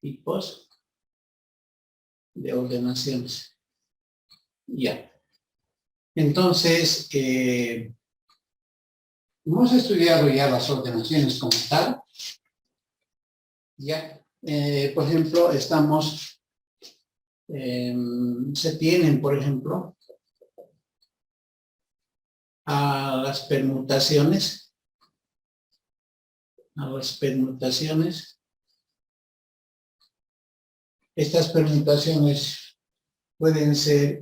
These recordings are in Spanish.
Tipos de ordenaciones. Ya. Entonces, hemos estudiado ya las ordenaciones como tal. Ya. Por ejemplo, se tienen, por ejemplo, a las permutaciones. Estas permutaciones pueden ser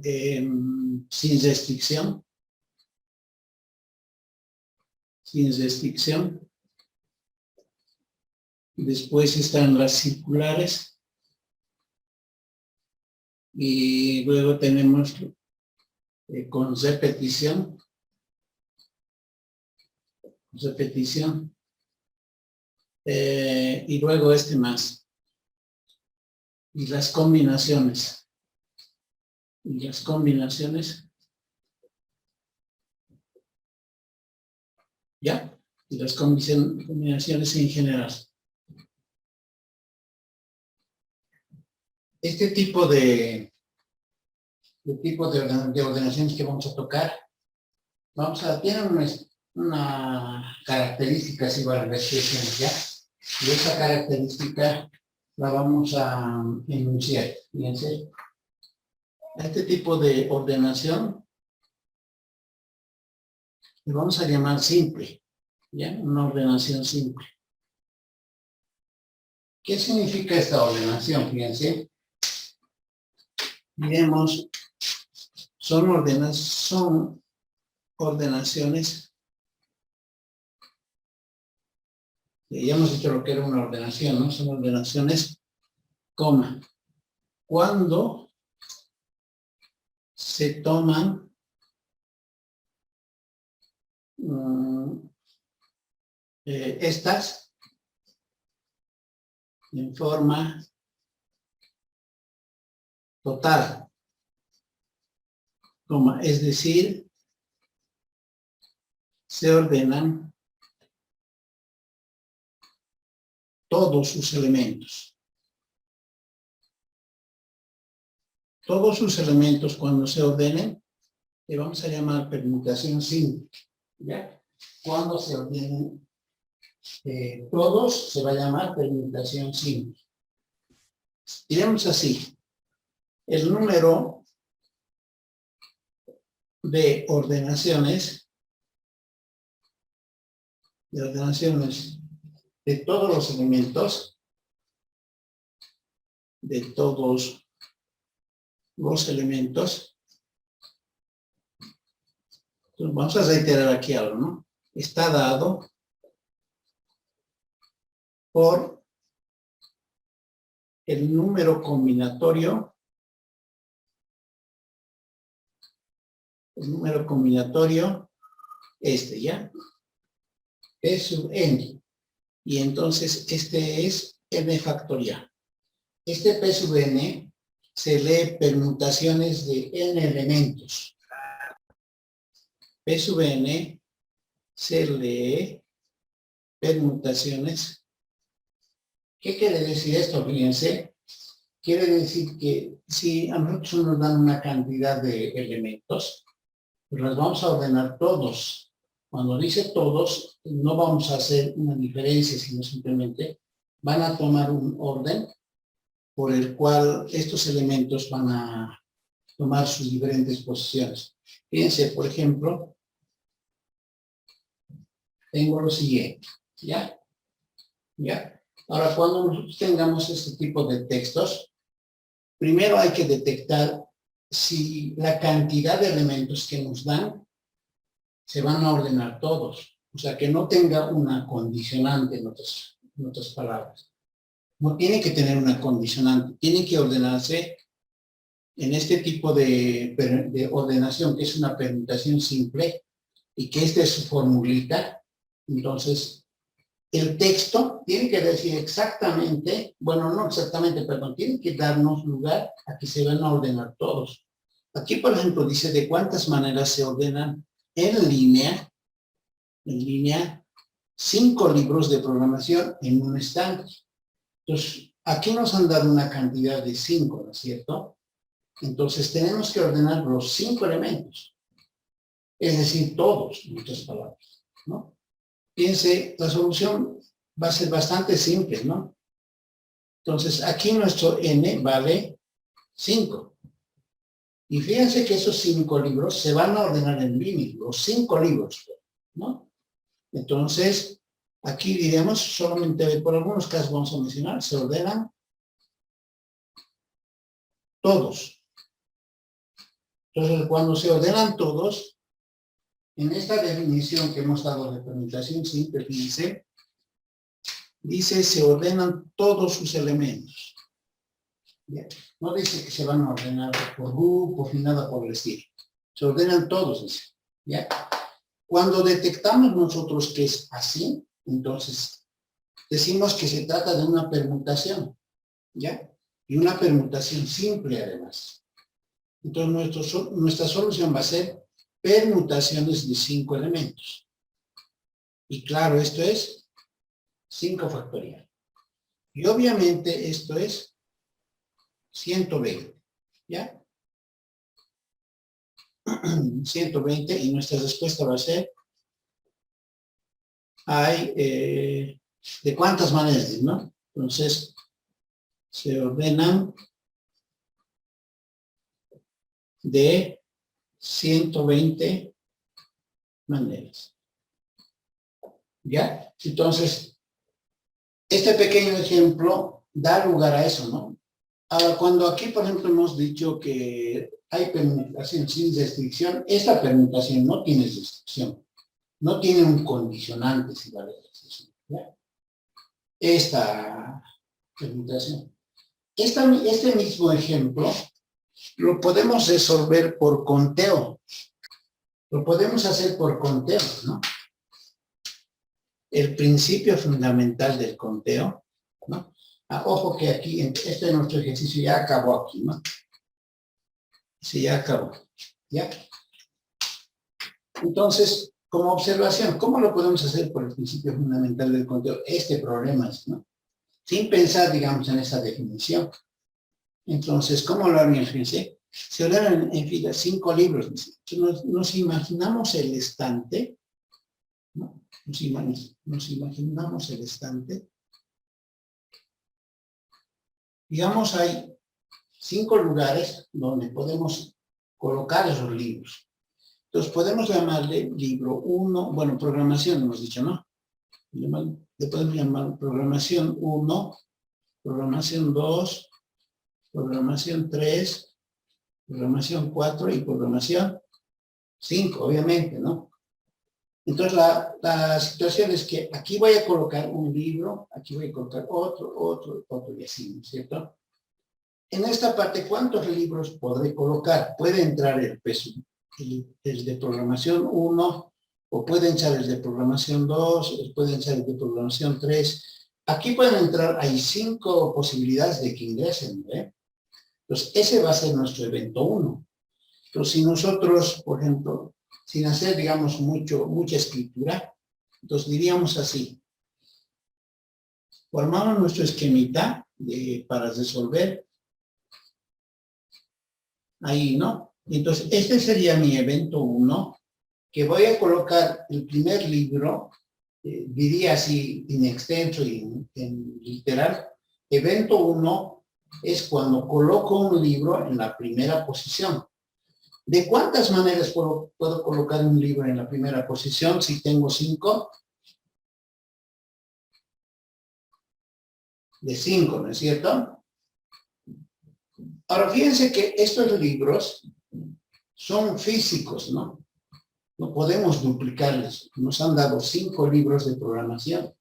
sin restricción. Después están las circulares. Y luego tenemos con repetición. Y luego más. Y las combinaciones. ¿Ya? Y las combinaciones en general. Este tipo de ordenaciones que vamos a tocar, tienen una característica, si vale la expresión, ¿ya? Y esa característica la vamos a enunciar. Fíjense. Este tipo de ordenación le vamos a llamar simple, ¿ya? Una ordenación simple. ¿Qué significa esta ordenación? Fíjense. Miremos, son ordenaciones. Ya hemos dicho lo que era una ordenación, ¿no? Son ordenaciones, coma. Cuando se toman estas en forma total, coma, es decir, se ordenan todos sus elementos. Todos sus elementos, cuando se ordenen, le vamos a llamar permutación simple. ¿Ya? Cuando se ordenen todos, se va a llamar permutación simple. Diremos así: el número de ordenaciones de todos los elementos, entonces, vamos a reiterar aquí algo, ¿no? Está dado por el número combinatorio, ¿ya? P sub n. Y entonces este es n factorial. Este P sub n se lee permutaciones de n elementos. P sub n se lee permutaciones. ¿Qué quiere decir esto? Fíjense. Quiere decir que si a nosotros nos dan una cantidad de elementos, pues las vamos a ordenar todos. Cuando dice todos, no vamos a hacer una diferencia, sino simplemente van a tomar un orden por el cual estos elementos van a tomar sus diferentes posiciones. Fíjense, por ejemplo, tengo lo siguiente, ¿ya? ¿Ya? Ahora, cuando nosotros tengamos este tipo de textos, primero hay que detectar si la cantidad de elementos que nos dan se van a ordenar todos. O sea, que no tenga una condicionante, en otras palabras. No tiene que tener una condicionante, tiene que ordenarse en este tipo de ordenación, que es una permutación simple, y que esta es su formulita. Entonces, el texto tiene que decir exactamente, bueno, no exactamente, perdón, tiene que darnos lugar a que se van a ordenar todos. Aquí, por ejemplo, dice de cuántas maneras se ordenan en línea, 5 libros de programación en un estante. Entonces, aquí nos han dado una cantidad de 5, ¿no es cierto? Entonces tenemos que ordenar los 5 elementos. Es decir, todos, en otras palabras, ¿no? Piense, la solución va a ser bastante simple, ¿no? Entonces, aquí nuestro n vale 5. Y fíjense que esos 5 libros se van a ordenar en línea, los 5 libros, ¿no? Entonces, aquí diremos, solamente por algunos casos vamos a mencionar, se ordenan todos. Entonces, cuando se ordenan todos, en esta definición que hemos dado de permutación simple, fíjense, dice se ordenan todos sus elementos. ¿Bien? No dice que se van a ordenar por grupo ni nada por el estilo. Se ordenan todos, dice. ¿Ya? Cuando detectamos nosotros que es así, entonces decimos que se trata de una permutación. ¿Ya? Y una permutación simple además. Entonces nuestra solución va a ser permutaciones de 5 elementos. Y claro, esto es 5 factorial. Y obviamente esto es 120, ¿ya? 120 y nuestra respuesta va a ser, ¿de cuántas maneras, no? Entonces, se ordenan de 120 maneras. ¿Ya? Entonces, este pequeño ejemplo da lugar a eso, ¿no? Ahora, cuando aquí, por ejemplo, hemos dicho que hay permutación sin restricción, esta permutación no tiene restricción, no tiene un condicionante, si vale la expresión, ¿ya? Esta permutación. Este mismo ejemplo lo podemos resolver por conteo. Lo podemos hacer por conteo, ¿no? El principio fundamental del conteo, ¿no? Ojo que aquí, este nuestro ejercicio ya acabó aquí, ¿no? Sí, ya acabó, ¿ya? Entonces, como observación, ¿cómo lo podemos hacer por el principio fundamental del conteo? Este problema es, ¿no? Sin pensar, digamos, en esa definición. Entonces, ¿cómo lo harían? Fíjense, se ordenan en fila 5 libros. Nos imaginamos el estante, ¿no? Nos imaginamos el estante. Digamos, hay 5 lugares donde podemos colocar esos libros. Entonces, podemos llamarle libro 1, bueno, programación hemos dicho, ¿no? Le podemos llamar programación 1, programación 2, programación 3, programación 4 y programación 5, obviamente, ¿no? Entonces, la situación es que aquí voy a colocar un libro, aquí voy a colocar otro y así, ¿no es cierto? En esta parte, ¿cuántos libros podré colocar? Puede entrar el peso, el de programación 1, o puede entrar el de programación 2, puede entrar el de programación 3. Aquí pueden entrar, hay 5 posibilidades de que ingresen, ¿eh? Entonces, ese va a ser nuestro evento 1. Entonces, si nosotros, por ejemplo, sin hacer, digamos, mucha escritura, entonces diríamos así. Formamos nuestro esquemita para resolver. Ahí, ¿no? Entonces, este sería mi evento 1, que voy a colocar el primer libro, diría así, en extenso y en literal. Evento 1 es cuando coloco un libro en la primera posición. ¿De cuántas maneras puedo colocar un libro en la primera posición si tengo 5? De 5, ¿no es cierto? Ahora, fíjense que estos libros son físicos, ¿no? No podemos duplicarles. Nos han dado 5 libros de programación.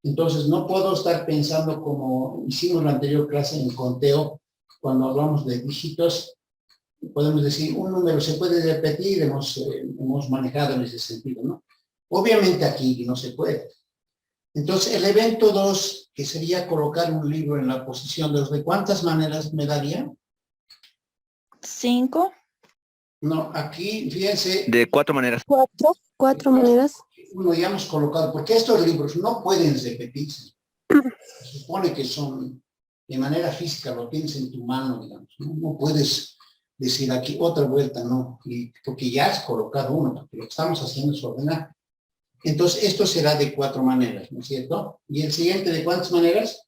Entonces, no puedo estar pensando como hicimos la anterior clase en conteo, cuando hablamos de dígitos, podemos decir, un número se puede repetir, hemos manejado en ese sentido, ¿no? Obviamente aquí no se puede. Entonces, el evento 2, que sería colocar un libro en la posición 2, ¿de cuántas maneras me daría? 5. No, aquí, fíjense. De 4 maneras. 4 maneras. Uno ya hemos colocado, porque estos libros no pueden repetirse. Se supone que son de manera física, lo tienes en tu mano, digamos. No puedes decir aquí otra vuelta, no, porque ya has colocado uno, porque lo que estamos haciendo es ordenar. Entonces, esto será de 4 maneras, ¿no es cierto? ¿Y el siguiente de cuántas maneras?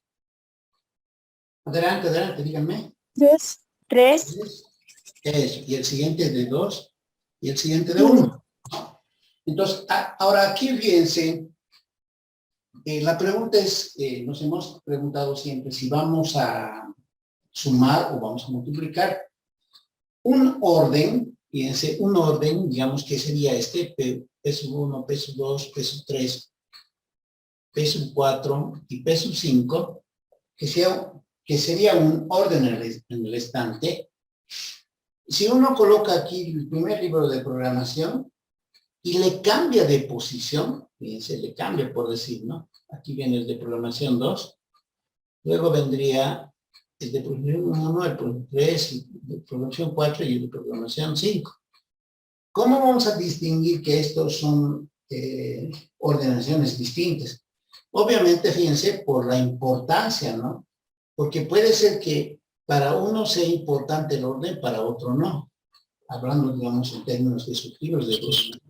Adelante, adelante, díganme. 3. 3. Eso, y el siguiente de 2, y el siguiente de 1. Entonces, ahora aquí fíjense, la pregunta es, nos hemos preguntado siempre si vamos a sumar o vamos a multiplicar. Un orden, fíjense, un orden, digamos que sería este, peso 1, peso 2, peso 3, peso 4 y peso 5, que sería un orden en el estante. Si uno coloca aquí el primer libro de programación y le cambia de posición, fíjense, le cambia por decir, ¿no? Aquí viene el de programación 2, luego vendría el de programación 1, el de 3, el de programación 4 y el de programación 5. ¿Cómo vamos a distinguir que estos son ordenaciones distintas? Obviamente, fíjense, por la importancia, ¿no? Porque puede ser que para uno sea importante el orden, para otro no. Hablando, digamos, en términos descriptivos de programación.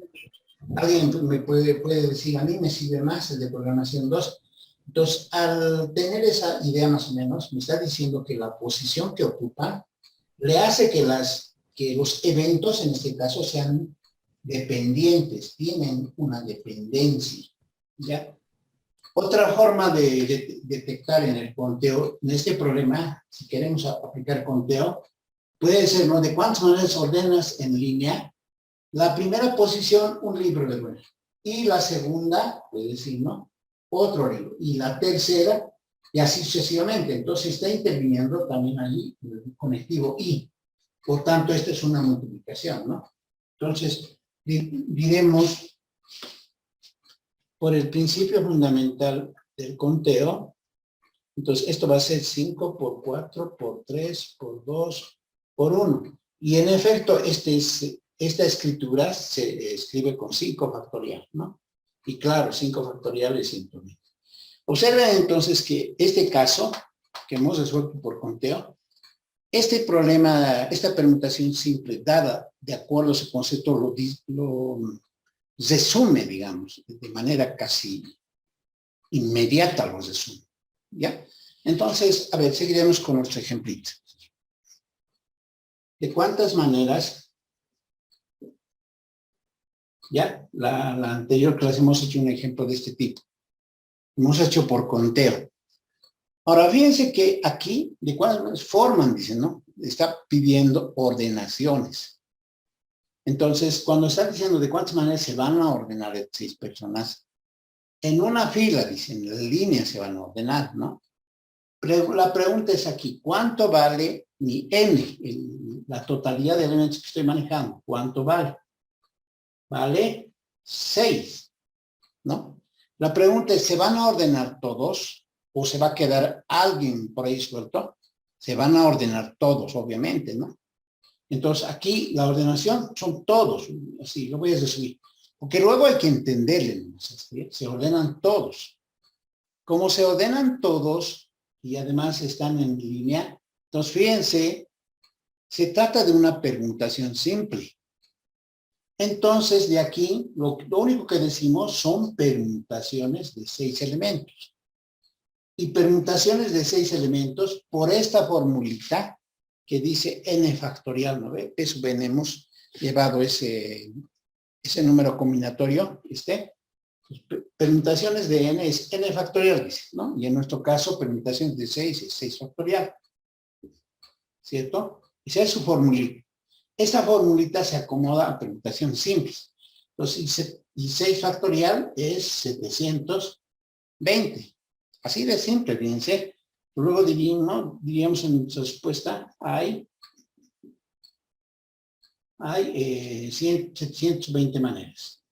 Alguien me puede decir, a mí me sirve más el de programación 2. Entonces, al tener esa idea más o menos, me está diciendo que la posición que ocupa le hace que los eventos, en este caso, sean dependientes, tienen una dependencia, ¿ya? Otra forma de detectar en el conteo, en este problema, si queremos aplicar conteo, puede ser, ¿no? ¿De cuántas maneras ordenas en línea? La primera posición, un libro de Word. Y la segunda, puede decir, ¿no? Otro libro. Y la tercera, y así sucesivamente. Entonces está interviniendo también allí el conectivo y. Por tanto, esta es una multiplicación, ¿no? Entonces, diremos, por el principio fundamental del conteo, entonces esto va a ser 5 por 4, por 3, por 2, por 1. Y en efecto, esta escritura se escribe con 5 factorial, ¿no? Y claro, 5 factorial es 120. Observen entonces que este caso, que hemos resuelto por conteo, este problema, esta permutación simple, dada de acuerdo a ese concepto, lo resume, digamos, de manera casi inmediata lo resume, ¿ya? Entonces, a ver, seguiremos con nuestro ejemplito. ¿De cuántas maneras? Ya, la anterior clase hemos hecho un ejemplo de este tipo. Hemos hecho por conteo. Ahora, fíjense que aquí, ¿de cuántas maneras forman? Dicen, ¿no? Está pidiendo ordenaciones. Entonces, cuando está diciendo de cuántas maneras se van a ordenar 6 personas, en una fila, dicen, en línea se van a ordenar, ¿no? La pregunta es aquí, ¿cuánto vale mi n? La totalidad de elementos que estoy manejando, ¿cuánto vale? Vale 6, ¿no? La pregunta es, ¿se van a ordenar todos o se va a quedar alguien por ahí suelto? Se van a ordenar todos, obviamente, ¿no? Entonces, aquí la ordenación son todos, así lo voy a resumir, porque luego hay que entenderle, ¿sí? Se ordenan todos. Como se ordenan todos y además están en línea, entonces fíjense, se trata de una permutación simple. Entonces, de aquí, lo único que decimos son permutaciones de 6 elementos. Y permutaciones de 6 elementos por esta formulita que dice n factorial, ¿no ve? Eso hemos llevado ese número combinatorio, permutaciones de n es n factorial, dice, ¿no? Y en nuestro caso, permutaciones de 6 es 6 factorial, ¿cierto? Esa es su formulita. Esta formulita se acomoda a permutaciones simples. Entonces, y 6 factorial es 720. Así de simple, fíjense. Luego diríamos en nuestra respuesta, hay 720 maneras.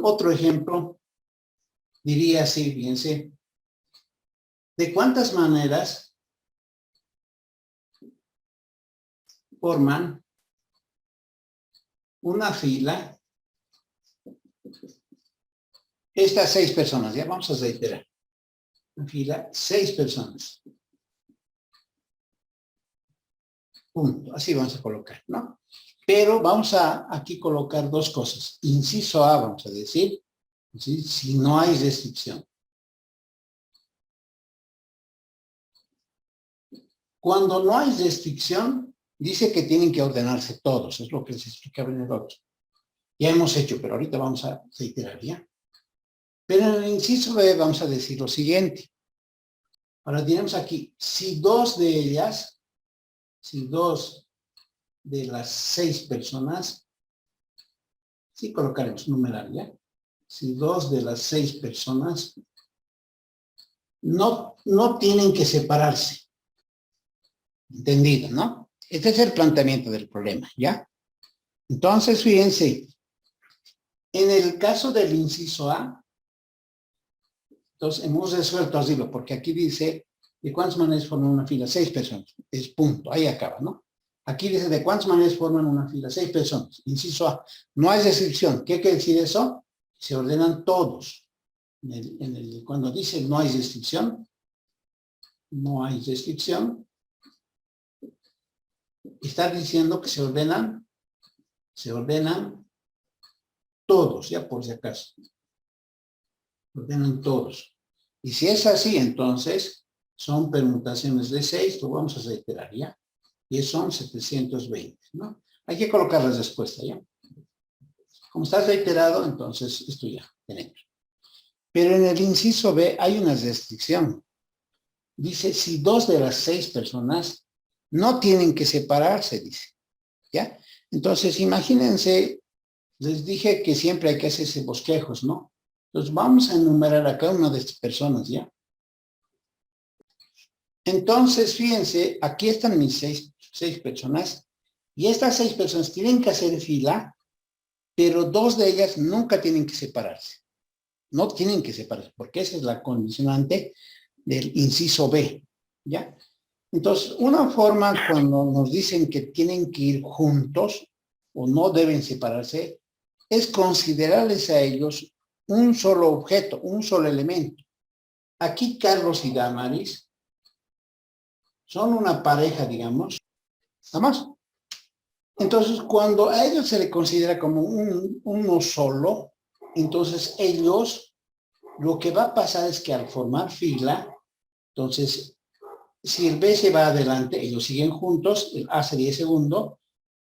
Otro ejemplo diría así, fíjense, ¿de cuántas maneras forman una fila Estas 6 personas, ya vamos a reiterar. En fila, 6 personas. Punto. Así vamos a colocar, ¿no? Pero vamos a aquí colocar 2 cosas. Inciso A, vamos a decir, ¿sí? Si no hay restricción. Cuando no hay restricción, dice que tienen que ordenarse todos. Es lo que les explicaba en el otro. Ya hemos hecho, pero ahorita vamos a reiterar, ¿ya? Pero en el inciso B vamos a decir lo siguiente. Ahora tenemos aquí, si 2 de ellas, si 2 de las 6 personas, sí colocaremos numeral, ¿ya? Si 2 de las 6 personas no tienen que separarse. Entendido, ¿no? Este es el planteamiento del problema, ¿ya? Entonces, fíjense, en el caso del inciso A, entonces hemos resuelto así, porque aquí dice, ¿de cuántas maneras forman una fila? 6 personas. Es punto, ahí acaba, ¿no? Aquí dice, ¿de cuántas maneras forman una fila? 6 personas. Inciso A. No hay restricción. ¿Qué quiere decir eso? Se ordenan todos. Cuando dice no hay restricción, no hay restricción, está diciendo que se ordenan todos, ya por si acaso. Ordenan todos. Y si es así, entonces son permutaciones de 6, lo vamos a reiterar, ¿ya? Y son 720, ¿no? Hay que colocar la respuesta, ¿ya? Como está reiterado, entonces esto ya tenemos. Pero en el inciso B hay una restricción. Dice, si 2 de las 6 personas no tienen que separarse, dice, ¿ya? Entonces, imagínense, les dije que siempre hay que hacerse bosquejos, ¿no? Entonces, vamos a enumerar a cada una de estas personas, ¿ya? Entonces, fíjense, aquí están mis 6 personas, y estas 6 personas tienen que hacer fila, pero 2 de ellas nunca tienen que separarse. No tienen que separarse, porque esa es la condicionante del inciso B, ¿ya? Entonces, una forma cuando nos dicen que tienen que ir juntos o no deben separarse, es considerarles a ellos un solo objeto, un solo elemento. Aquí Carlos y Damaris son una pareja, digamos, nada más. Entonces, cuando a ellos se le considera como uno solo, entonces ellos, lo que va a pasar es que al formar fila, entonces, si el B se va adelante, ellos siguen juntos, el A sería segundo,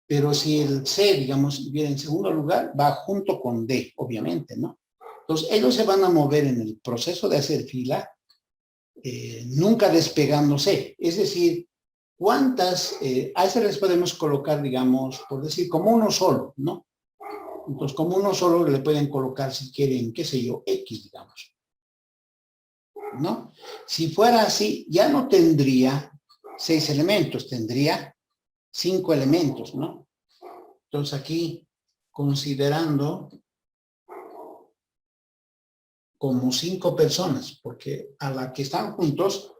pero si el C, digamos, viene en segundo lugar, va junto con D, obviamente, ¿no? Entonces, ellos se van a mover en el proceso de hacer fila, nunca despegándose. Es decir, ¿cuántas? A ese les podemos colocar, digamos, por decir, como uno solo, ¿no? Entonces, como uno solo le pueden colocar, si quieren, qué sé yo, X, digamos, ¿no? Si fuera así, ya no tendría 6 elementos, tendría 5 elementos, ¿no? Entonces aquí, considerando como 5 personas, porque a la que están juntos,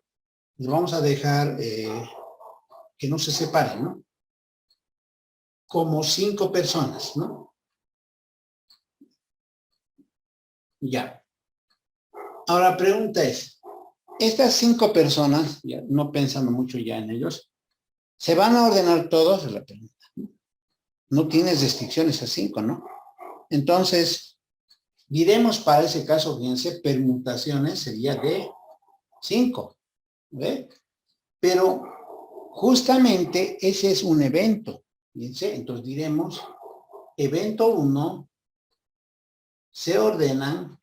les vamos a dejar que no se separen, ¿no? Como 5 personas, ¿no? Ya. Ahora, la pregunta es, estas 5 personas, ya no pensando mucho ya en ellos, ¿se van a ordenar todos? Es la pregunta. No tienes restricciones a 5, ¿no? Entonces, diremos para ese caso, fíjense, permutaciones sería de 5. ¿Ve? Pero justamente ese es un evento. Fíjense, entonces diremos, evento 1, se ordenan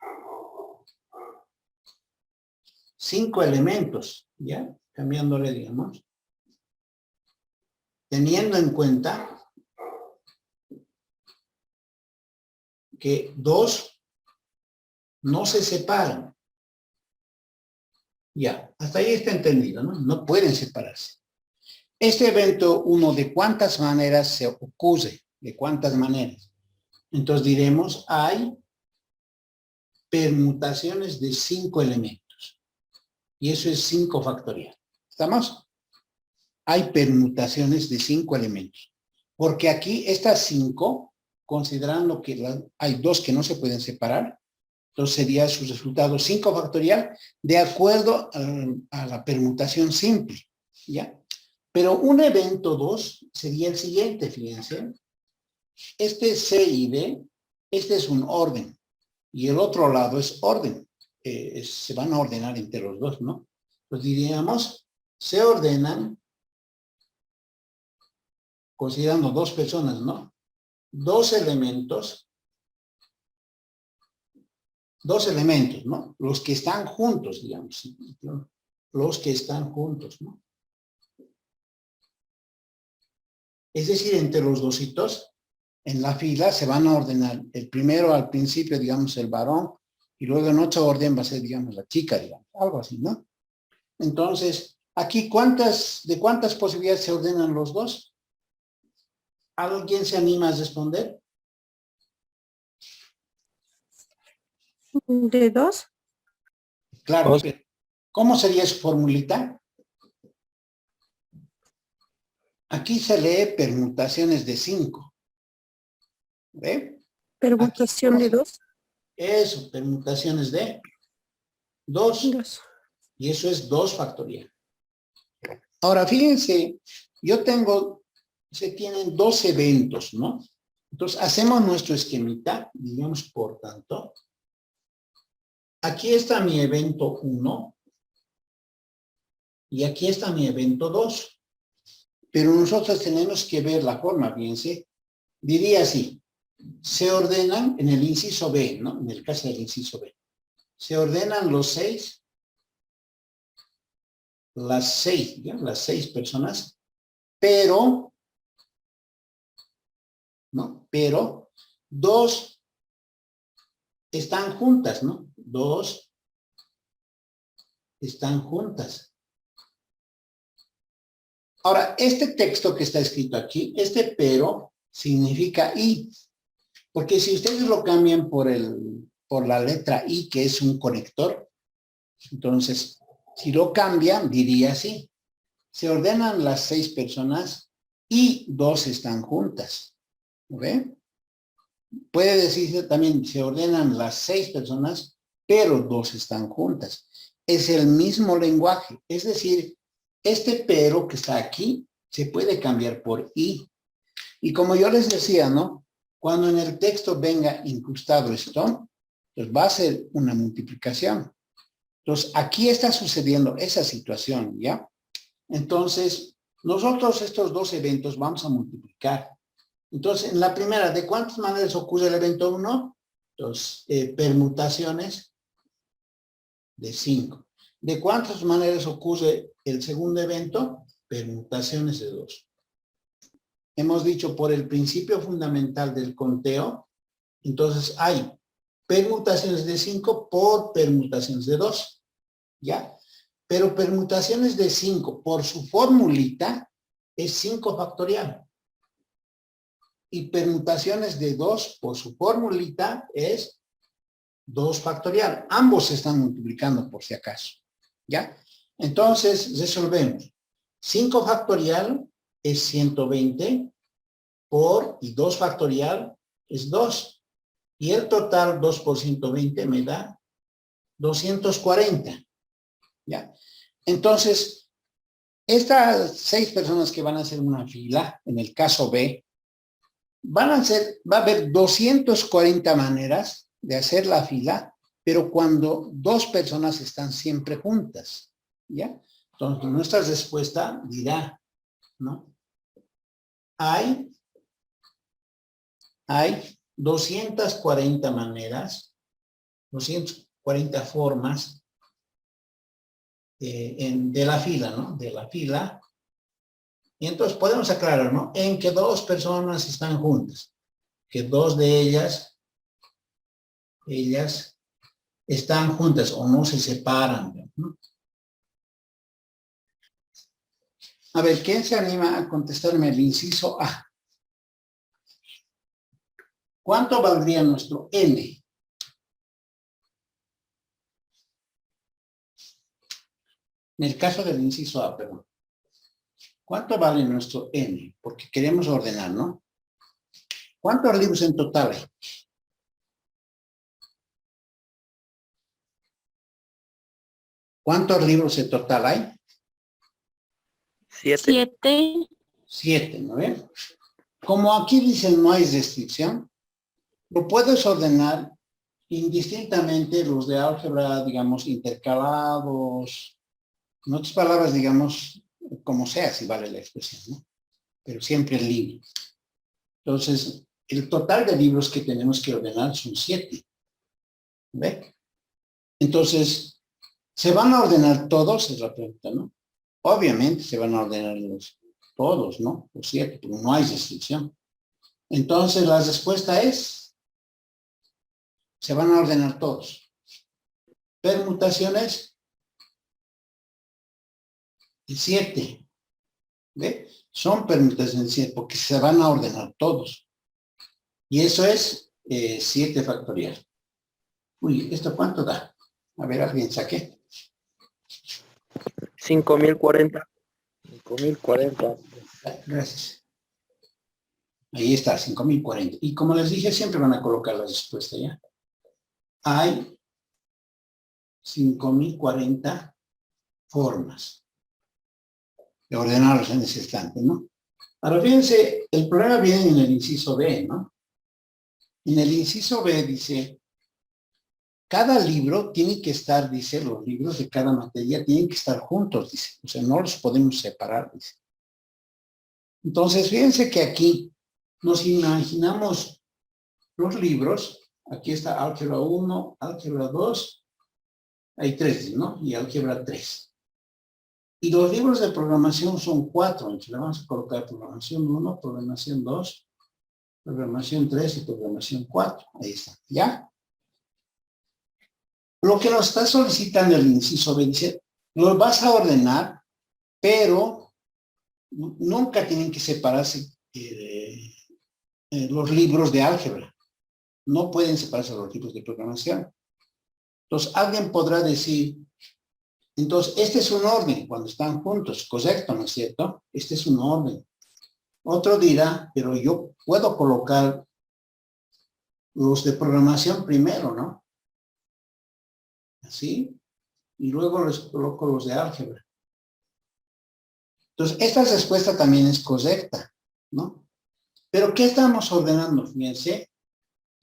5 elementos, ¿ya? Cambiándole, digamos. Teniendo en cuenta que 2 no se separan. Ya, hasta ahí está entendido, ¿no? No pueden separarse. Este evento 1, ¿de cuántas maneras se ocurre? ¿De cuántas maneras? Entonces diremos, hay permutaciones de 5 elementos. Y eso es 5 factorial. ¿Estamos? Hay permutaciones de 5 elementos. Porque aquí estas 5, considerando que hay 2 que no se pueden separar, Entonces sería su resultado 5 factorial de acuerdo a la permutación simple, ¿ya? Pero un evento 2 sería el siguiente, fíjense. Este C y D, este es un orden, y el otro lado es orden. Se van a ordenar entre los dos, ¿no? Pues diríamos, se ordenan, considerando dos personas, ¿no? Dos elementos, ¿no? Los que están juntos, digamos. Los que están juntos, ¿no? Es decir, entre los dositos, en la fila se van a ordenar. El primero al principio, digamos, el varón, y luego en otro orden va a ser, digamos, la chica, digamos. Algo así, ¿no? Entonces, aquí, ¿de cuántas posibilidades se ordenan los dos? ¿Alguien se anima a responder? ¿De 2? Claro, pero ¿cómo sería su formulita? Aquí se lee permutaciones de 5. ¿Ve? Permutación de 2. Eso, permutaciones de 2. 2. Y eso es 2 factorial. Ahora, fíjense, se tienen 2 eventos, ¿no? Entonces, hacemos nuestro esquemita, digamos, por tanto. Aquí está mi evento 1. Y aquí está mi evento 2. Pero nosotros tenemos que ver la forma, fíjense. Diría así, se ordenan en el inciso B, ¿no? En el caso del inciso B. Se ordenan las 6 personas, pero, ¿no? Pero 2 están juntas, ¿no? 2 están juntas. Ahora, este texto que está escrito aquí, este pero, significa y. Porque si ustedes lo cambian por la letra I, que es un conector, entonces, si lo cambian, diría así. Se ordenan las 6 personas y 2 están juntas. ¿Ve? Puede decirse también, se ordenan las 6 personas, pero 2 están juntas. Es el mismo lenguaje. Es decir, este pero que está aquí, se puede cambiar por y. Y como yo les decía, ¿no? Cuando en el texto venga incrustado esto, pues va a ser una multiplicación. Entonces, aquí está sucediendo esa situación, ¿ya? Entonces, nosotros estos 2 eventos vamos a multiplicar. Entonces, en la primera, ¿de cuántas maneras ocurre el evento 1? Entonces, permutaciones de 5. ¿De cuántas maneras ocurre el segundo evento? Permutaciones de 2. Hemos dicho por el principio fundamental del conteo, entonces hay permutaciones de 5 por permutaciones de 2, ¿ya? Pero permutaciones de 5 por su formulita es 5 factorial. Y permutaciones de 2 por su formulita es 2 factorial. Ambos se están multiplicando por si acaso, ¿ya? Entonces, resolvemos. 5 factorial es 120 y 2 factorial es 2. Y el total 2 por 120 me da 240. ¿Ya? Entonces, estas 6 personas que van a hacer una fila, en el caso B, va a haber 240 maneras de hacer la fila, pero cuando 2 personas están siempre juntas, ¿ya? Entonces, nuestra respuesta dirá, ¿no? Hay 240 maneras, 240 formas de la fila, ¿no? De la fila. Y entonces podemos aclarar, ¿no? En que 2 personas están juntas, que 2 de ellas están juntas o no se separan, ¿no? A ver, ¿quién se anima a contestarme el inciso A? ¿Cuánto valdría nuestro N? En el caso del inciso A, perdón. ¿Cuánto vale nuestro N? Porque queremos ordenar, ¿no? ¿Cuántos libros en total hay? ¿Cuántos libros en total hay? 7. 7. 7, ¿no ven? Como aquí dicen no hay restricción, lo puedes ordenar indistintamente los de álgebra, digamos, intercalados, en otras palabras, digamos, como sea, si vale la expresión, ¿no? Pero siempre en línea. Entonces, el total de libros que tenemos que ordenar son 7. ¿Ve? Entonces, ¿se van a ordenar todos? Es la pregunta, ¿no? Obviamente se van a ordenar todos, ¿no? Los 7, pero no hay restricción. Entonces, la respuesta es, se van a ordenar todos. Permutaciones, 7. ¿Ve? Son permutaciones 7 porque se van a ordenar todos. Y eso es 7 factorial. Uy, ¿esto cuánto da? A ver, alguien saque. 5040. 5040. Gracias. Ahí está, 5040. Y como les dije, siempre van a colocar la respuesta ya. Hay 5040 formas de ordenarlos en ese instante, ¿no? Ahora fíjense, el problema viene en el inciso B, ¿no? En el inciso B dice, cada libro tiene que estar, dice, los libros de cada materia tienen que estar juntos, dice. O sea, no los podemos separar, dice. Entonces, fíjense que aquí nos imaginamos los libros. Aquí está álgebra 1, álgebra 2, hay 3, ¿no? Y álgebra 3. Y los libros de programación son 4. Entonces le vamos a colocar programación 1, programación 2, programación 3 y programación 4. Ahí está, ¿ya? Lo que nos está solicitando el inciso B dice, lo vas a ordenar, pero nunca tienen que separarse los libros de álgebra. No pueden separarse los libros de programación. Entonces, alguien podrá decir, entonces, este es un orden cuando están juntos, correcto, ¿no es cierto? Este es un orden. Otro dirá, pero yo puedo colocar los de programación primero, ¿no? Así. Y luego les coloco los de álgebra. Entonces, esta respuesta también es correcta, ¿no? Pero ¿qué estamos ordenando? Fíjense,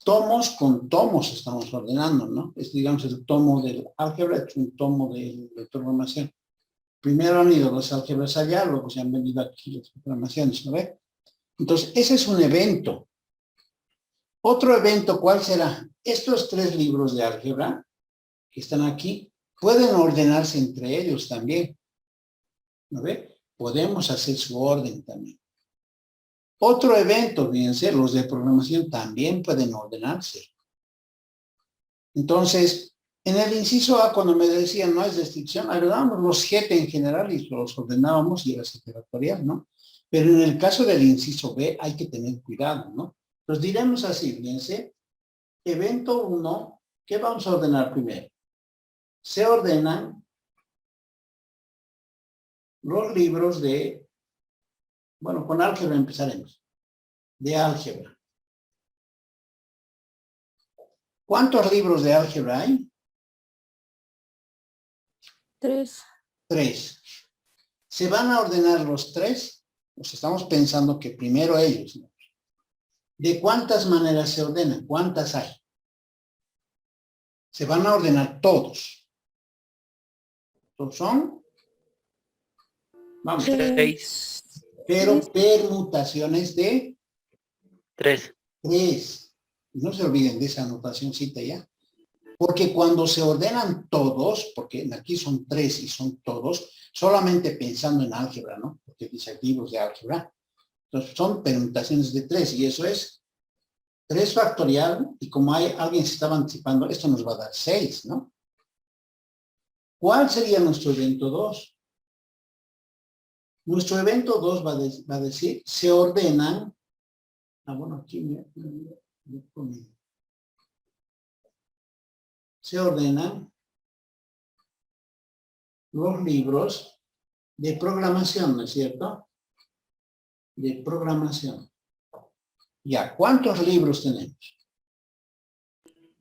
tomos con tomos estamos ordenando, ¿no? Es, digamos, el tomo del álgebra es un tomo de programación. Primero han ido las álgebras allá, luego se han venido aquí las programaciones, ¿no ve? Entonces, ese es un evento. Otro evento, ¿cuál será? Estos 3 libros de álgebra que están aquí pueden ordenarse entre ellos también, ¿no ve? Podemos hacer su orden también. Otro evento, fíjense, los de programación también pueden ordenarse. Entonces, en el inciso A, cuando me decían no hay restricción, agregábamos los 7 en general y los ordenábamos y era 7 factorial, ¿no? Pero en el caso del inciso B hay que tener cuidado, ¿no? Entonces diremos así, fíjense, evento 1, ¿qué vamos a ordenar primero? Se ordenan los libros de, bueno, con álgebra empezaremos, de álgebra. ¿Cuántos libros de álgebra hay? 3. 3. ¿Se van a ordenar los 3? Pues estamos pensando que primero ellos, ¿no? ¿De cuántas maneras se ordenan? ¿Cuántas hay? Se van a ordenar todos. ¿Todos son? Vamos. 6. Pero permutaciones de 3. 3. No se olviden de esa anotacióncita ya. Porque cuando se ordenan todos, porque aquí son 3 y son todos, solamente pensando en álgebra, ¿no? Porque dice libros de álgebra. Entonces son permutaciones de 3 y eso es 3 factorial y como alguien se estaba anticipando, esto nos va a dar 6, ¿no? ¿Cuál sería nuestro evento 2? Nuestro evento 2 va a decir, se ordenan, bueno, aquí me pone. Se ordenan los libros de programación, ¿no es cierto? De programación. Ya, ¿cuántos libros tenemos?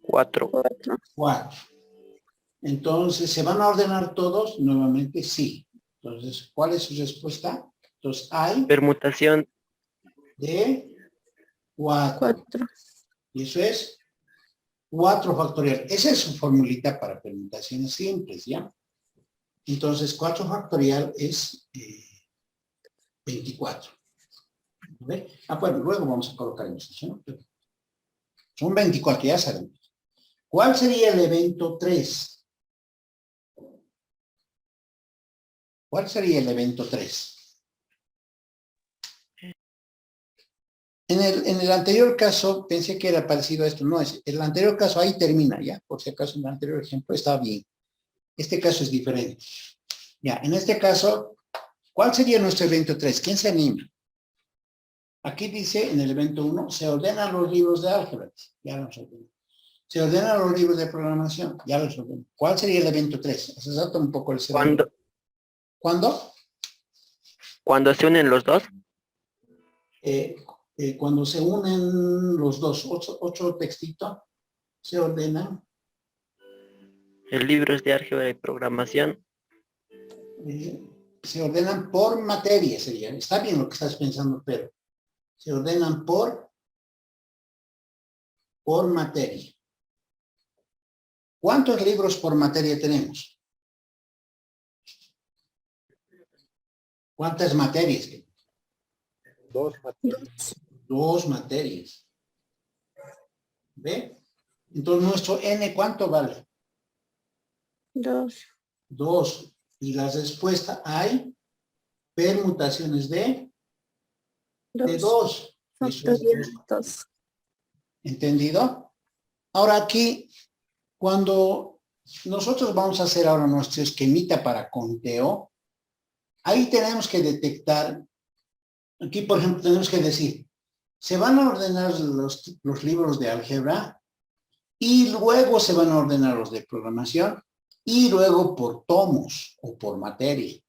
4. 4. Entonces, ¿se van a ordenar todos? Nuevamente, sí. Entonces, ¿cuál es su respuesta? Entonces, hay Permutación de 4. 4. Y eso es 4 factorial. Esa es su formulita para permutaciones simples, ¿ya? Entonces, 4 factorial es 24. ¿Ve? Bueno, luego vamos a colocar en esto, ¿no? Son 24, ya sabemos. ¿Cuál sería el evento 3? ¿Cuál sería el evento 3? En el anterior caso, pensé que era parecido a esto. No, es el anterior caso ahí termina, ¿ya? Por si acaso en el anterior ejemplo está bien. Este caso es diferente. Ya, en este caso, ¿cuál sería nuestro evento 3? ¿Quién se anima? Aquí dice, en el evento 1, se ordenan los libros de álgebra. Ya los ordené. Se ordenan los libros de programación. Ya los ordené. ¿Cuál sería el evento 3? Se salta un poco el cerebro. ¿Cuándo? cuando se unen los dos. Cuando se unen los dos, 8 textitos, se ordenan. El libros de álgebra y programación. Se ordenan por materia, sería. Está bien lo que estás pensando, pero se ordenan por materia. ¿Cuántos libros por materia tenemos? ¿Cuántas materias? 2 materias. 2 materias. ¿Ve? Entonces, nuestro N, ¿cuánto vale? 2. 2. Y la respuesta hay permutaciones de 2. Factorial 2. ¿Entendido? Ahora aquí, cuando nosotros vamos a hacer ahora nuestro esquemita para conteo, ahí tenemos que detectar, aquí por ejemplo tenemos que decir, se van a ordenar los libros de álgebra y luego se van a ordenar los de programación y luego por tomos o por materia,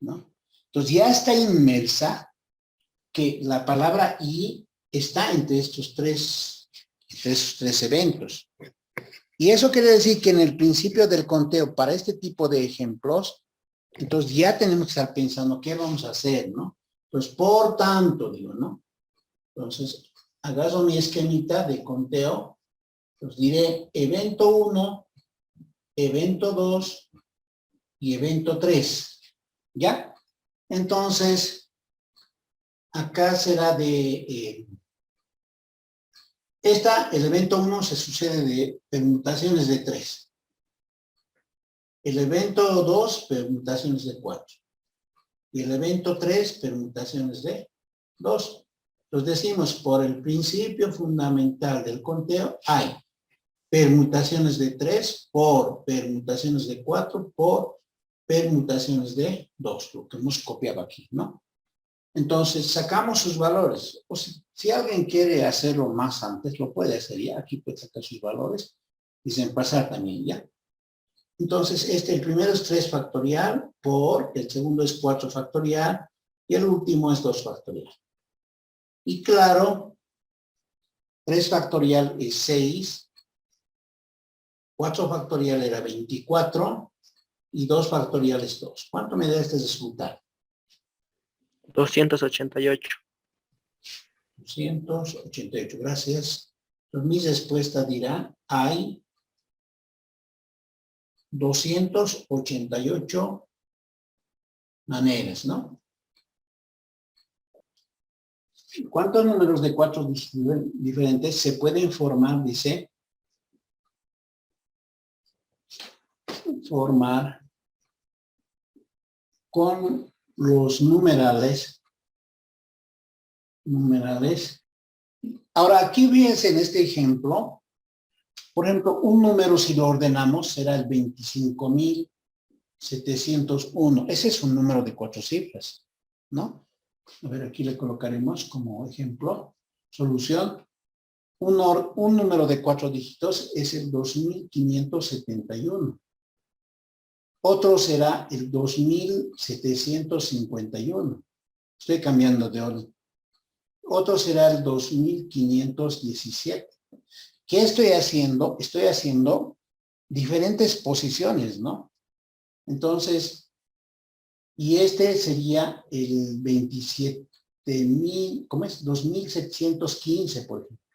¿no? Entonces ya está inmersa que la palabra y está entre estos tres eventos. Y eso quiere decir que en el principio del conteo, para este tipo de ejemplos, entonces ya tenemos que estar pensando qué vamos a hacer, ¿no? Pues por tanto, digo, ¿no? Entonces, agarro mi esquemita de conteo, pues diré evento 1, evento 2 y evento 3, ¿ya? Entonces, acá será de... el evento 1 se sucede de permutaciones de 3. El evento 2, permutaciones de 4. Y el evento 3, permutaciones de 2. Los decimos, por el principio fundamental del conteo, hay permutaciones de 3 por permutaciones de 4 por permutaciones de 2, lo que hemos copiado aquí, ¿no? Entonces, sacamos sus valores. O si alguien quiere hacerlo más antes, lo puede hacer ya. Aquí puede sacar sus valores y sin pasar también, ¿ya? Entonces, el primero es 3 factorial por, el segundo es 4 factorial y el último es 2 factorial. Y claro, 3 factorial es 6, 4 factorial era 24 y 2 factorial es 2. ¿Cuánto me da este resultado? 288. 288, gracias. Entonces, mi respuesta dirá, hay 288 maneras, ¿no? ¿Cuántos números de 4 diferentes se pueden formar? Dice, formar con los numerales. Ahora, aquí fíjense en este ejemplo, por ejemplo, un número si lo ordenamos será el 25.701. Ese es un número de 4 cifras, ¿no? A ver, aquí le colocaremos como ejemplo, solución. Un número de 4 dígitos es el 2571. Otro será el 2751. Estoy cambiando de orden. Otro será el 2517. ¿Qué estoy haciendo? Estoy haciendo diferentes posiciones, ¿no? Entonces, y este sería el 27.000, ¿cómo es? 2.715, por ejemplo.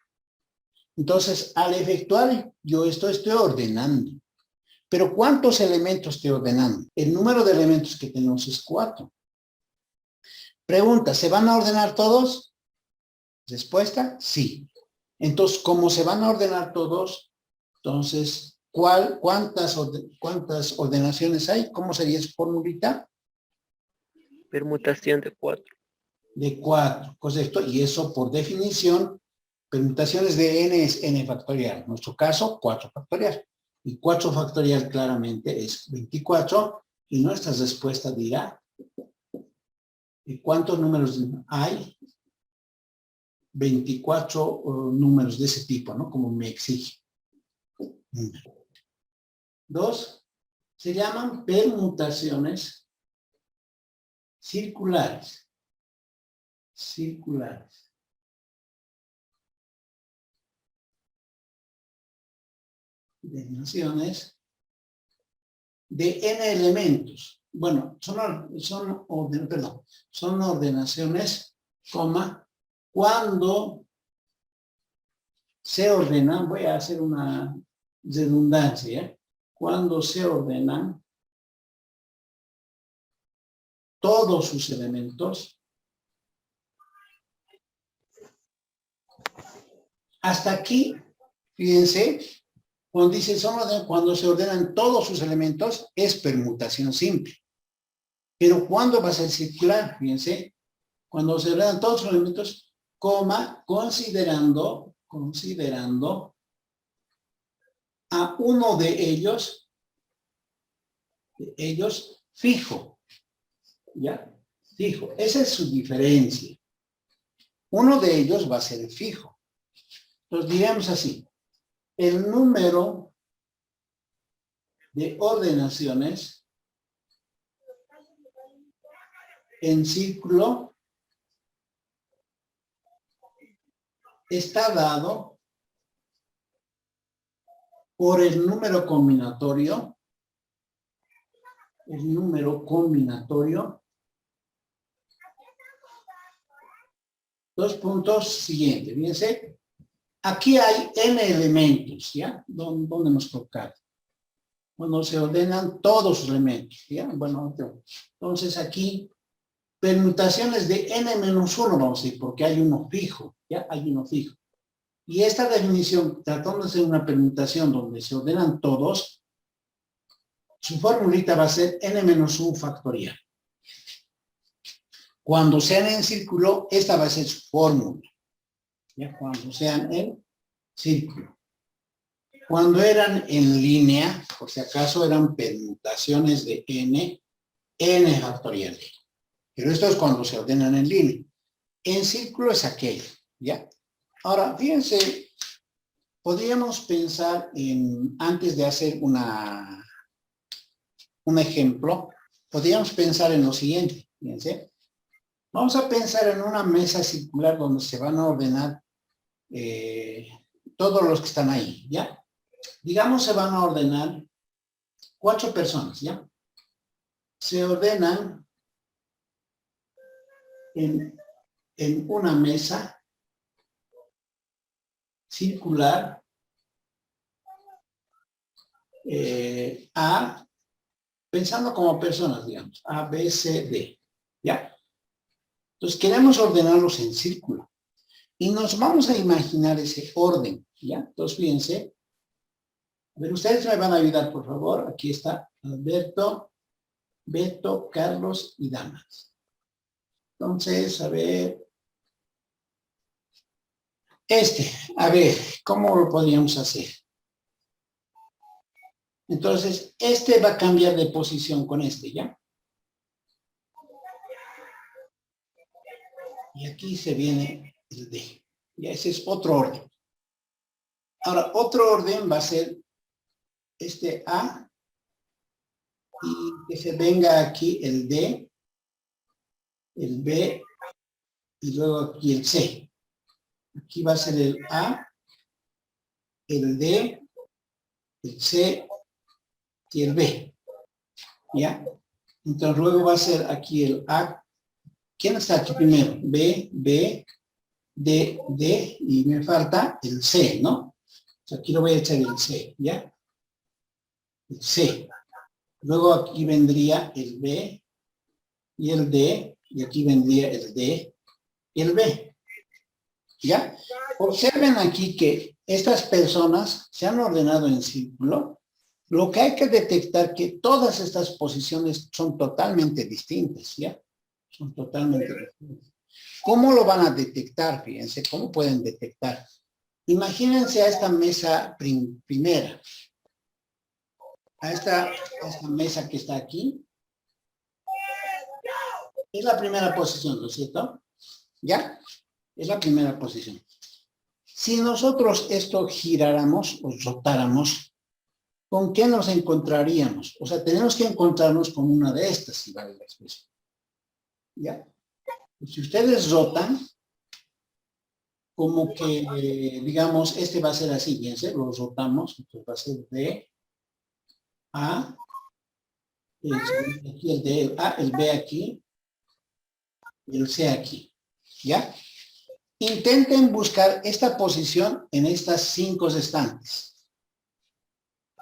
Entonces, al efectuar yo estoy ordenando. Pero ¿cuántos elementos estoy ordenando? El número de elementos que tenemos es 4. Pregunta, ¿se van a ordenar todos? Respuesta, sí. Entonces, como se van a ordenar todos, entonces, ¿cuántas ordenaciones hay? ¿Cómo sería su formulita? Permutación de 4. De 4, correcto. Y eso, por definición, permutaciones de n es n factorial. En nuestro caso, 4 factorial. Y 4 factorial claramente es 24. Y nuestra respuesta dirá, ¿cuántos números hay? 24 números de ese tipo, ¿no? Como me exige. 2, se llaman permutaciones circulares. Circulares. Definiciones de n elementos. Bueno, son ordenaciones, coma, cuando se ordenan, voy a hacer una redundancia, ¿eh? Cuando se ordenan todos sus elementos, hasta aquí, fíjense, cuando dice cuando se ordenan todos sus elementos, es permutación simple. Pero ¿cuándo va a ser circular? Fíjense, cuando se ordenan todos sus elementos, coma, considerando a uno de ellos fijo. ¿Ya? Fijo. Esa es su diferencia. Uno de ellos va a ser fijo. Entonces, diremos así. El número de ordenaciones en círculo está dado por el número combinatorio. El número combinatorio. Dos puntos siguientes. Fíjense. Aquí hay n elementos, ¿ya? ¿Dónde hemos tocado? Cuando se ordenan todos los elementos, ¿ya? Bueno, entonces aquí, permutaciones de n-1, vamos a decir, porque hay uno fijo, ¿ya? Hay uno fijo. Y esta definición, tratándose de una permutación donde se ordenan todos, su formulita va a ser n-1 factorial. Cuando sean en círculo, esta va a ser su fórmula. Ya cuando sean en círculo. Cuando eran en línea, por si acaso eran permutaciones de n factorial. Pero esto es cuando se ordenan en línea. En círculo es aquello, ¿ya? Ahora, fíjense, podríamos pensar en, antes de hacer un ejemplo, podríamos pensar en lo siguiente, fíjense. Vamos a pensar en una mesa circular donde se van a ordenar todos los que están ahí, ¿ya? Digamos se van a ordenar 4 personas, ¿ya? Se ordenan en una mesa circular pensando como personas, digamos, A, B, C, D, ¿ya? Entonces queremos ordenarlos en círculo. Y nos vamos a imaginar ese orden, ¿ya? Entonces, fíjense. A ver, ustedes me van a ayudar, por favor. Aquí está Alberto, Beto, Carlos y Damas. Entonces, a ver. A ver, ¿cómo lo podríamos hacer? Entonces, va a cambiar de posición con ¿ya? Y aquí se viene el D. Y ese es otro orden. Ahora, otro orden va a ser A. Y que se venga aquí el D, el B, y luego aquí el C. Aquí va a ser el A, el D, el C y el B. ¿Ya? Entonces luego va a ser aquí el A. ¿Quién está aquí primero? B, B, D, D, y me falta el C, ¿no? Entonces aquí lo voy a echar el C, ¿ya? El C. Luego aquí vendría el B y el D, y aquí vendría el D y el B. ¿Ya? Observen aquí que estas personas se han ordenado en círculo. Lo que hay que detectar que todas estas posiciones son totalmente distintas, ¿ya? Son totalmente distintas. ¿Cómo lo van a detectar? Fíjense, ¿cómo pueden detectar? Imagínense a esta mesa primera. A esta mesa que está aquí. Es la primera posición, ¿no es cierto? ¿Ya? Es la primera posición. Si nosotros esto giráramos o rotáramos, ¿con qué nos encontraríamos? O sea, tenemos que encontrarnos con una de estas, si vale la expresión. ¿Ya? Si ustedes rotan, como que, digamos, este va a ser así, fíjense, lo rotamos, entonces va a ser D, A, aquí el D, el A, el B aquí, el C aquí, ¿ya? Intenten buscar esta posición en estas 5 estantes.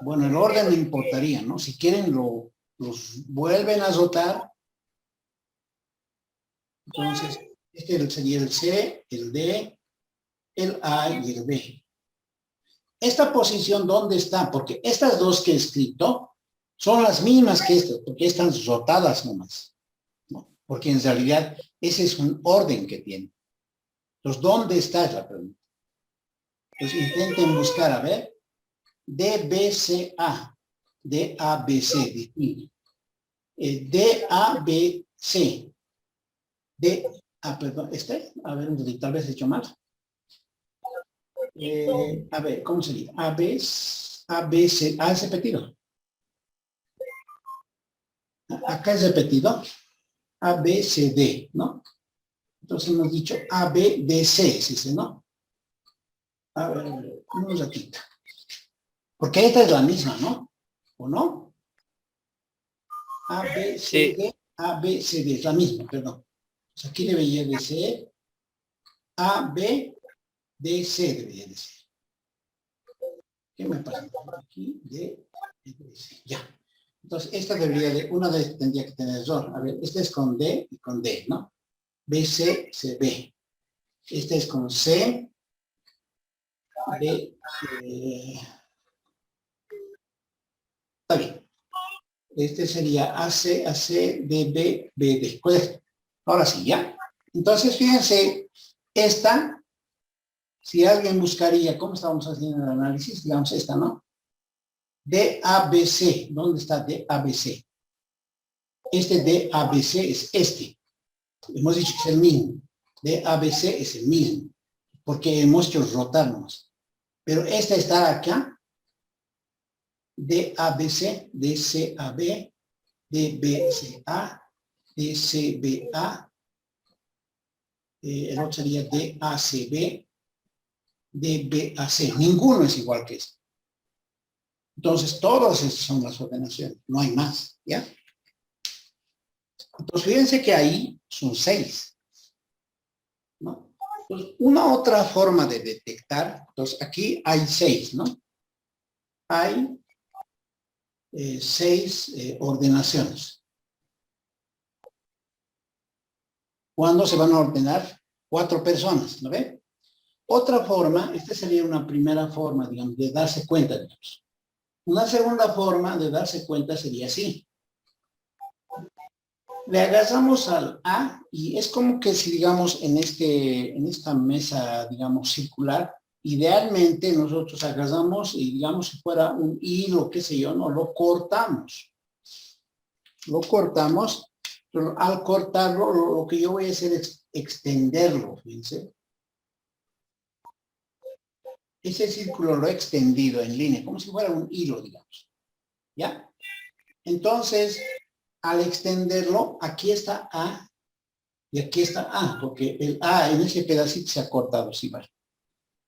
Bueno, el orden no importaría, ¿no? Si quieren los vuelven a rotar. Entonces, este sería el C, el D, el A y el B. Esta posición, ¿dónde está? Porque estas dos que he escrito son las mismas que estas, porque están rotadas nomás, ¿no? Porque en realidad ese es un orden que tiene. Entonces, ¿dónde está la pregunta? Entonces, intenten buscar, a ver, D, B, C, A. D, A, B, C, distinto. D, A, B, C. D, perdón, a ver, tal vez he hecho mal. A ver, ¿cómo sería? A, B, C, A es repetido. Acá es repetido. A, B, C, D, ¿no? Entonces hemos dicho A, B, D, C, ¿sí, no? A ver, un ratito. Porque esta es la misma, ¿no? ¿O no? A, B, C, D, A, B, C, D, es la misma, perdón. Pues aquí debería de ser A, B, D, C debería de ser. ¿Qué me pasa? Aquí, D, D, C, ya. Entonces, esta debería de, una de tendría que tener error. A ver, esta es con D y con D, ¿no? B, C, C, B. Esta es con C, D, está bien. Este sería AC, AC, DB, BD. Pues, ahora sí, ¿ya? Entonces, fíjense, esta, si alguien buscaría, ¿cómo estamos haciendo el análisis? Digamos esta, ¿no? DABC, ¿dónde está DABC? Este DABC es este. Hemos dicho que es el mismo. DABC es el mismo, porque hemos hecho rotarnos. Pero esta está acá, DABC, DCAB, DBCA, DCBA, el otro sería DACB, DBAC. Ninguno es igual que este. Entonces, todas estas son las ordenaciones, no hay más, ¿ya? Entonces, fíjense que ahí son 6, ¿no? Entonces, una otra forma de detectar, entonces aquí hay 6, ¿no? Hay 6 ordenaciones. ¿Cuándo se van a ordenar? 4 personas, ¿no ve? Otra forma, esta sería una primera forma, digamos, de darse cuenta, digamos. Una segunda forma de darse cuenta sería así. Le agarramos al A y es como que si, digamos, en esta mesa, digamos, circular, idealmente nosotros agarramos y, digamos, si fuera un hilo, qué sé yo, no, lo cortamos. Lo cortamos, pero al cortarlo, lo que yo voy a hacer es extenderlo, fíjense. Ese círculo lo he extendido en línea, como si fuera un hilo, digamos. ¿Ya? Entonces, al extenderlo, aquí está A y aquí está A, porque el A en ese pedacito se ha cortado, sí, vale.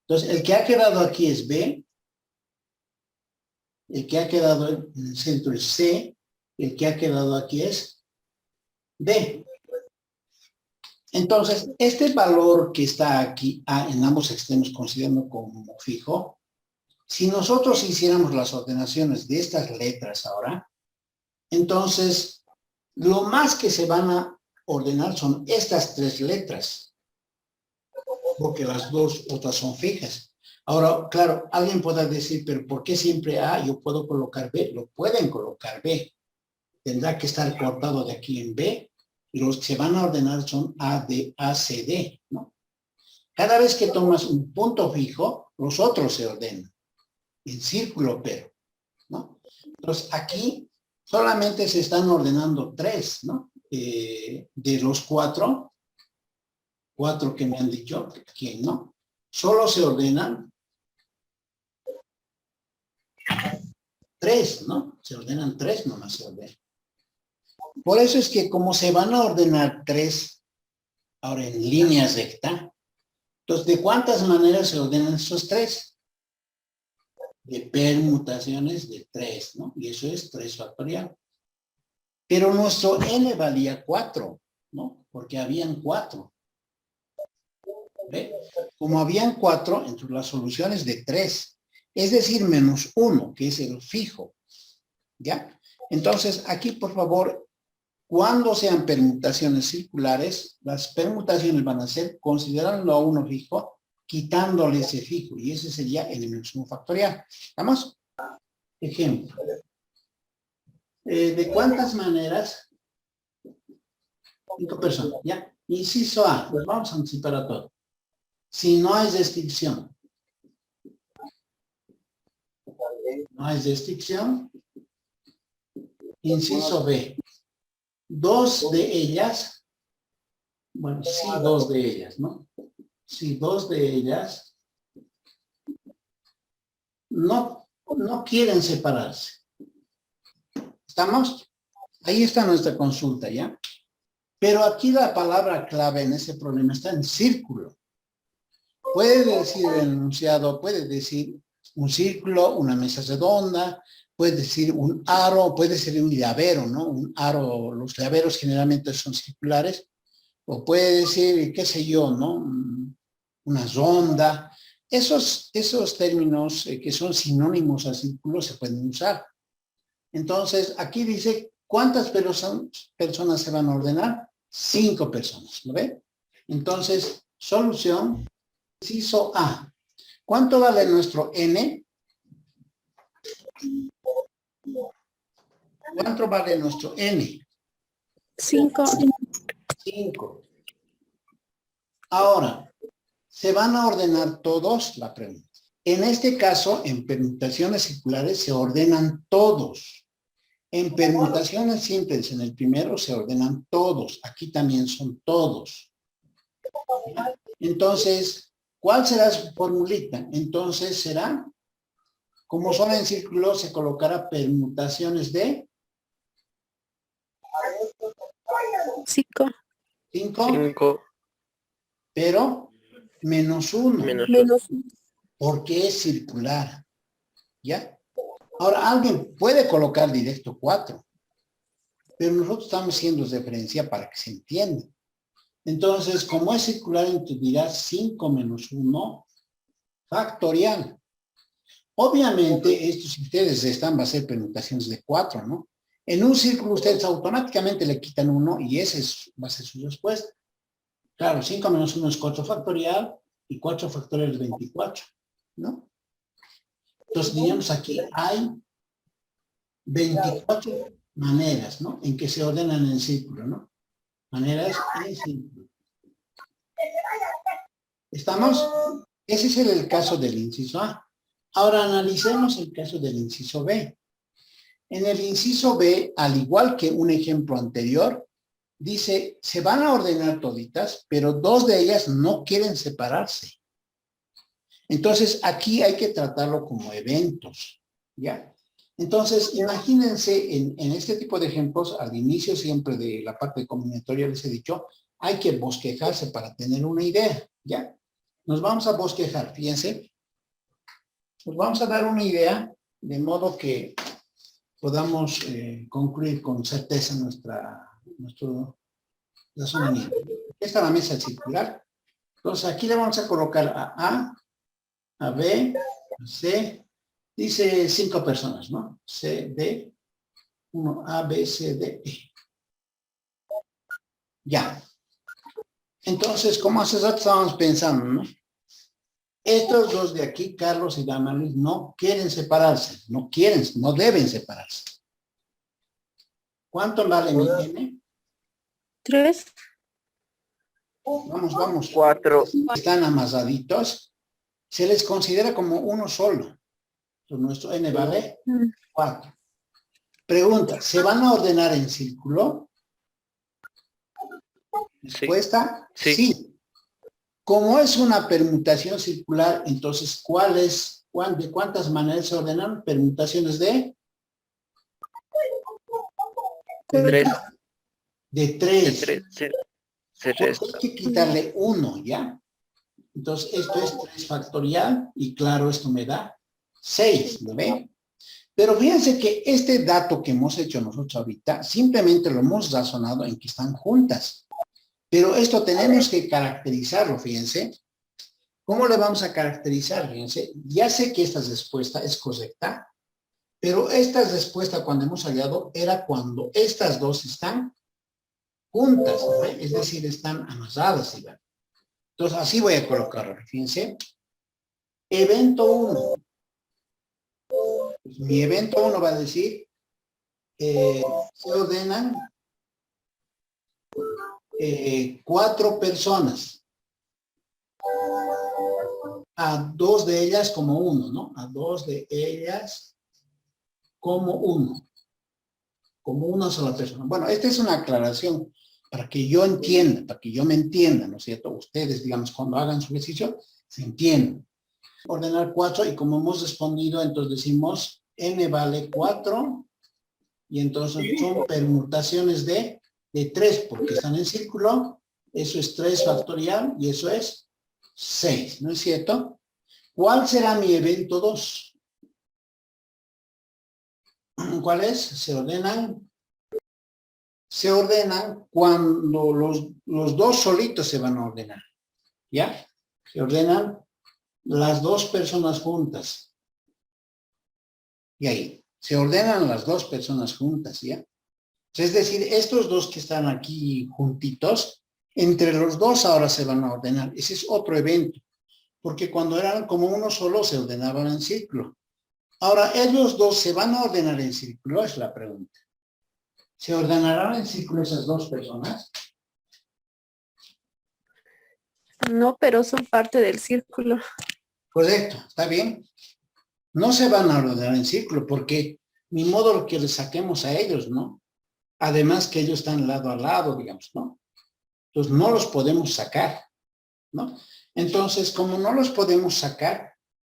Entonces, el que ha quedado aquí es B, El que ha quedado en el centro es C. El que ha quedado aquí es D. Entonces, este valor que está aquí en ambos extremos, considerando como fijo, si nosotros hiciéramos las ordenaciones de estas letras ahora, entonces, lo más que se van a ordenar son estas tres letras, porque las dos otras son fijas. Ahora, claro, alguien podrá decir, pero ¿por qué siempre A? Yo puedo colocar B. Lo pueden colocar B. Tendrá que estar cortado de aquí en B. Y los que se van a ordenar son A, D, A, C, D, ¿no? Cada vez que tomas un punto fijo, los otros se ordenan. En círculo, pero, ¿no? Entonces, aquí solamente se están ordenando tres, ¿no? De los cuatro que me han dicho, ¿quién no? Solo se ordenan tres, ¿no? Se ordenan tres, nomás se ordenan. Por eso es que como se van a ordenar tres, ahora en línea recta, entonces, ¿de cuántas maneras se ordenan esos tres? De permutaciones de tres, ¿no? Y eso es 3 factorial. Pero nuestro n valía 4, ¿no? Porque habían 4. ¿Ve? Como habían 4, entonces la solución es de 3. Es decir, menos 1, que es el fijo. ¿Ya? Entonces, aquí, por favor, cuando sean permutaciones circulares, las permutaciones van a ser considerando a uno fijo, quitándole ese fijo, y ese sería el menos 1 factorial. ¿Vamos? Ejemplo. ¿De cuántas maneras? 5 personas, ¿ya? Inciso A, pues vamos a anticipar a todo. Si no hay restricción. No hay restricción. Inciso B. 2 de ellas, bueno, sí, 2 de ellas, ¿no? Sí, 2 de ellas no quieren separarse. ¿Estamos? Ahí está nuestra consulta, ¿ya? Pero aquí la palabra clave en ese problema está en círculo. Puede decir el enunciado, puede decir un círculo, una mesa redonda, puede decir un aro, puede ser un llavero, ¿no? Un aro, los llaveros generalmente son circulares, o puede decir, qué sé yo, ¿no? Una ronda. Esos términos que son sinónimos a círculo se pueden usar. Entonces, aquí dice, ¿cuántas personas se van a ordenar? 5 personas, ¿lo ven? Entonces, solución, inciso A. ¿Cuánto vale nuestro n? ¿Cuánto vale nuestro n? 5. 5. Ahora, ¿se van a ordenar todos? La pregunta. En este caso, en permutaciones circulares se ordenan todos. En permutaciones simples, en el primero se ordenan todos. Aquí también son todos. Entonces, ¿cuál será su formulita? Entonces será, como son en círculo, se colocará permutaciones de 5. 5, pero menos 1, Menos porque es circular. ¿Ya? Ahora, alguien puede colocar directo 4, pero nosotros estamos haciendo referencia para que se entienda. Entonces, como es circular, entonces dirá 5 menos 1 factorial. Obviamente, esto si ustedes están, va a ser permutaciones de 4, ¿no? En un círculo ustedes automáticamente le quitan 1 y ese va a ser su respuesta. Claro, 5 menos 1 es 4 factorial y 4 factorial es 24, ¿no? Entonces, diríamos aquí, hay 24 maneras, ¿no? En que se ordenan en círculo, ¿no? Maneras en círculo. ¿Estamos? Ese es el caso del inciso A. Ahora analicemos el caso del inciso B. En el inciso B, al igual que un ejemplo anterior, dice, se van a ordenar toditas, pero 2 de ellas no quieren separarse. Entonces, aquí hay que tratarlo como eventos, ¿ya? Entonces, imagínense en este tipo de ejemplos, al inicio siempre de la parte combinatoria les he dicho, hay que bosquejarse para tener una idea, ¿ya? Nos vamos a bosquejar, fíjense. Nos vamos a dar una idea de modo que podamos concluir con certeza nuestro razonamiento. Esta es la mesa circular. Entonces aquí le vamos a colocar a B, a C, dice 5 personas, ¿no? C, D, 1, A, B, C, D, E. Ya. Entonces, como hace rato estábamos pensando, ¿no? Estos dos de aquí, Carlos y Damaris, no quieren separarse, no deben separarse. ¿Cuánto vale mi N? 3. Vamos. 4. Están amasaditos. Se les considera como uno solo. Entonces, nuestro N vale 4. Pregunta, ¿se van a ordenar en círculo? Respuesta, sí. Como es una permutación circular, entonces, ¿de cuántas maneras se ordenan? Permutaciones de 3. De 3. Se resta. Hay que quitarle 1, ¿ya? Entonces, esto es 3 factorial, y claro, esto me da 6, ¿lo ven? Pero fíjense que este dato que hemos hecho nosotros ahorita, simplemente lo hemos razonado en que están juntas. Pero esto tenemos que caracterizarlo, fíjense. ¿Cómo le vamos a caracterizar? Fíjense, ya sé que esta respuesta es correcta, pero esta respuesta cuando hemos hallado era cuando estas dos están juntas, ¿no? Es decir, están amarradas, ¿sí? Entonces, así voy a colocarlo, fíjense. Evento 1. Pues mi evento 1 va a decir, se ordenan 4 personas. A 2 de ellas como 1, ¿no? A 2 de ellas como 1. Como una sola persona. Bueno, esta es una aclaración para que yo entienda, para que yo me entienda, ¿no es cierto? Ustedes, digamos, cuando hagan su ejercicio, se entienden. Ordenar 4 y como hemos respondido, entonces decimos N vale 4 y entonces son permutaciones de 3 porque están en círculo. Eso es 3 factorial y eso es 6, ¿no es cierto? ¿Cuál será mi evento 2? ¿Cuál es? Se ordenan cuando los dos solitos se van a ordenar, ¿ya? Se ordenan las 2 personas juntas. Y ahí, se ordenan las 2 personas juntas, ¿ya? Es decir, estos dos que están aquí juntitos, entre los dos ahora se van a ordenar. Ese es otro evento, porque cuando eran como uno solo se ordenaban en círculo. Ahora, ellos dos se van a ordenar en círculo, es la pregunta. ¿Se ordenarán en círculo esas 2 personas? No, pero son parte del círculo. Correcto, ¿está bien? No se van a ordenar en círculo porque ni modo lo que les saquemos a ellos, ¿no? Además que ellos están lado a lado, digamos, ¿no? Entonces no los podemos sacar, ¿no? Entonces, como no los podemos sacar,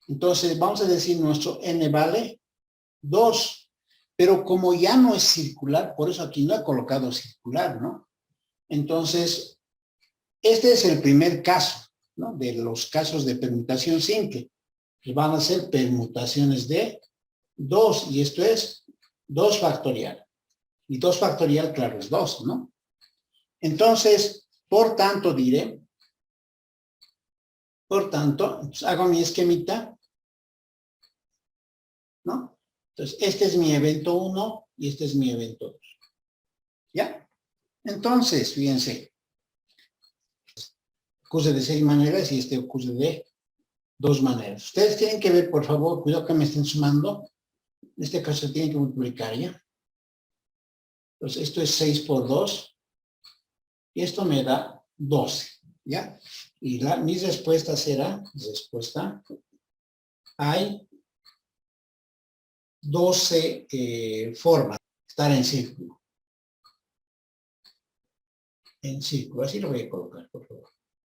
entonces vamos a decir nuestro N vale 2. Pero como ya no es circular, por eso aquí no he colocado circular, ¿no? Entonces, este es el primer caso, ¿no? De los casos de permutación simple. Que van a ser permutaciones de 2, y esto es 2 factorial. Y 2 factorial, claro, es 2, ¿no? Entonces, por tanto, diré, hago mi esquemita, ¿no? Entonces, este es mi evento 1 y este es mi evento 2. ¿Ya? Entonces, fíjense, ocurre de 6 maneras y este ocurre de 2 maneras. Ustedes tienen que ver, por favor, cuidado que me estén sumando. En este caso se tiene que multiplicar, ¿ya? Entonces, esto es 6 por 2. Y esto me da 12, ¿ya? Y mi respuesta será, hay 12 formas de estar en círculo. En círculo, así lo voy a colocar, por favor.